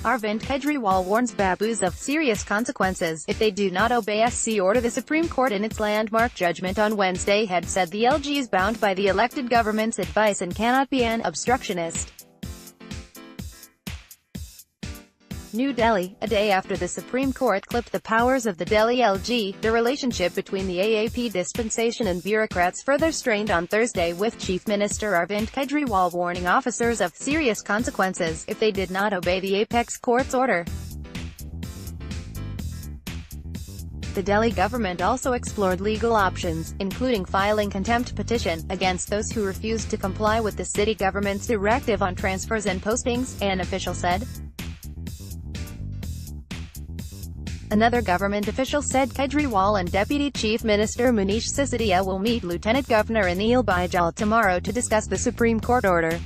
Arvind Kejriwal warns Babus of serious consequences if they do not obey SC order. The Supreme Court in its landmark judgment on Wednesday had said the LG is bound by the elected government's advice and cannot be an obstructionist. New Delhi, a day after the Supreme Court clipped the powers of the Delhi LG, the relationship between the AAP dispensation and bureaucrats further strained on Thursday, with Chief Minister Arvind Kejriwal warning officers of serious consequences if they did not obey the apex court's order. The Delhi government also explored legal options, including filing contempt petition against those who refused to comply with the city government's directive on transfers and postings, an official said. Another government official said Kejriwal and Deputy Chief Minister Manish Sisodia will meet Lieutenant Governor Anil Baijal tomorrow to discuss the Supreme Court order.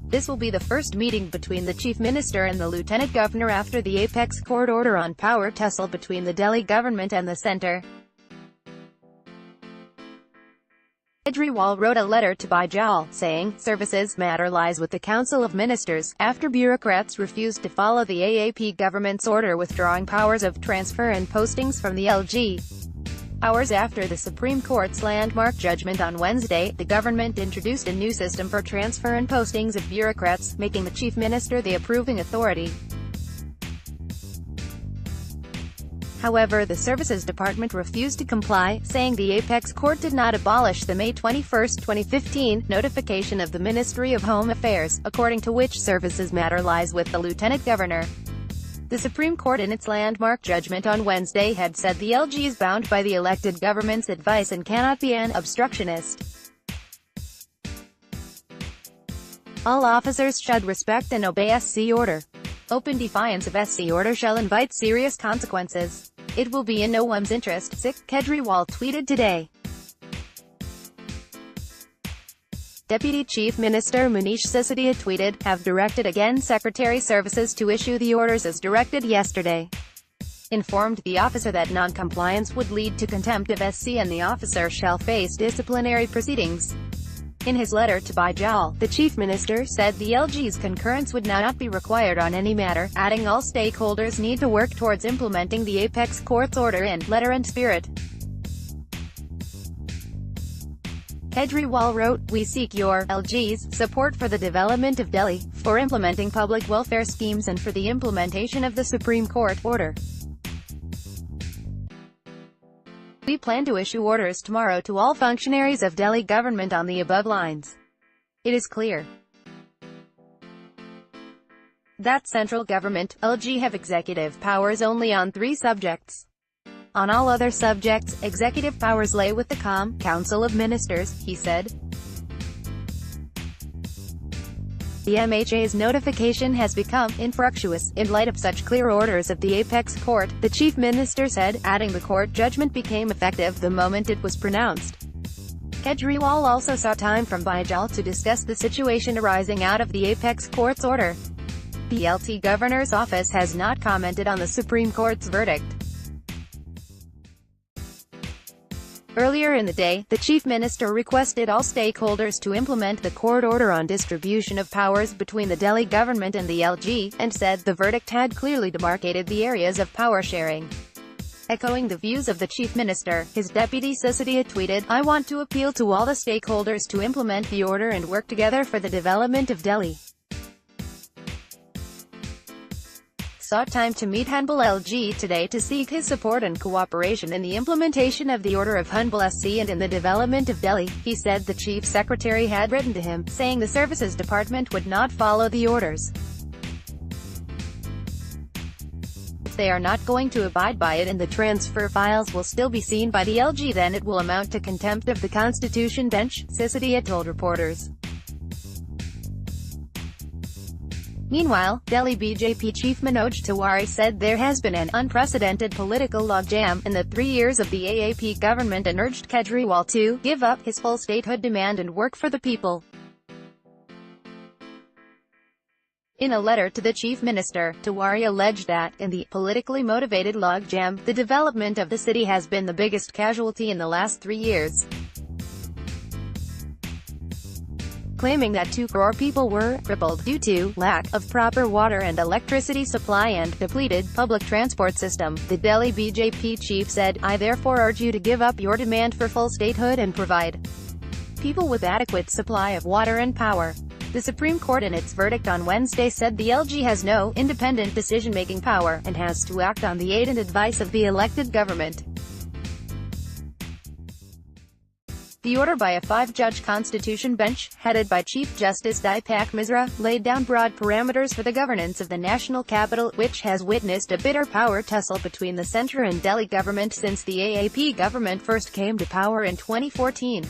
This will be the first meeting between the Chief Minister and the Lieutenant Governor after the apex court order on power tussle between the Delhi government and the centre. Kejriwal wrote a letter to Baijal, saying, "Services matter lies with the Council of Ministers," after bureaucrats refused to follow the AAP government's order withdrawing powers of transfer and postings from the LG. Hours after the Supreme Court's landmark judgment on Wednesday, the government introduced a new system for transfer and postings of bureaucrats, making the Chief Minister the approving authority. However, the Services Department refused to comply, saying the apex court did not abolish the May 21, 2015, notification of the Ministry of Home Affairs, according to which services matter lies with the Lieutenant Governor. The Supreme Court in its landmark judgment on Wednesday had said the LG is bound by the elected government's advice and cannot be an obstructionist. All officers should respect and obey SC order. Open defiance of SC order shall invite serious consequences. It will be in no one's interest, Kejriwal tweeted today. Deputy Chief Minister Manish Sisodia tweeted, "Have directed again Secretary Services to issue the orders as directed yesterday. Informed the officer that non-compliance would lead to contempt of SC and the officer shall face disciplinary proceedings." In his letter to Baijal, the Chief Minister said the LG's concurrence would now not be required on any matter, adding all stakeholders need to work towards implementing the apex court's order in letter and spirit. Kejriwal wrote, "We seek your LG's support for the development of Delhi, for implementing public welfare schemes and for the implementation of the Supreme Court order. We plan to issue orders tomorrow to all functionaries of Delhi government on the above lines. It is clear that central government, LG have executive powers only on 3 subjects. On all other subjects, executive powers lay with the Council of Ministers," he said. The MHA's notification has become infructuous in light of such clear orders of the apex court, the Chief Minister said, adding the court judgment became effective the moment it was pronounced. Kejriwal also sought time from Baijal to discuss the situation arising out of the apex court's order. The LT Governor's office has not commented on the Supreme Court's verdict. Earlier in the day, the Chief Minister requested all stakeholders to implement the court order on distribution of powers between the Delhi government and the LG, and said the verdict had clearly demarcated the areas of power sharing. Echoing the views of the Chief Minister, his deputy Sisodia tweeted, "I want to appeal to all the stakeholders to implement the order and work together for the development of Delhi." Sought time to meet Humble LG today to seek his support and cooperation in the implementation of the order of Humble SC and in the development of Delhi, he said. The Chief Secretary had written to him, saying the Services Department would not follow the orders. If they are not going to abide by it and the transfer files will still be seen by the LG, then it will amount to contempt of the Constitution bench, Sisodia told reporters. Meanwhile, Delhi BJP chief Manoj Tiwari said there has been an unprecedented political logjam in the 3 years of the AAP government and urged Kejriwal to give up his full statehood demand and work for the people. In a letter to the Chief Minister, Tiwari alleged that, in the politically motivated logjam, the development of the city has been the biggest casualty in the last 3 years. claiming that 2 crore people were crippled due to lack of proper water and electricity supply and depleted public transport system. The Delhi BJP chief said, "I therefore urge you to give up your demand for full statehood and provide people with adequate supply of water and power." The Supreme Court in its verdict on Wednesday said the LG has no independent decision-making power, and has to act on the aid and advice of the elected government. The order by a 5-judge constitution bench, headed by Chief Justice Deepak Misra, laid down broad parameters for the governance of the national capital, which has witnessed a bitter power tussle between the centre and Delhi government since the AAP government first came to power in 2014.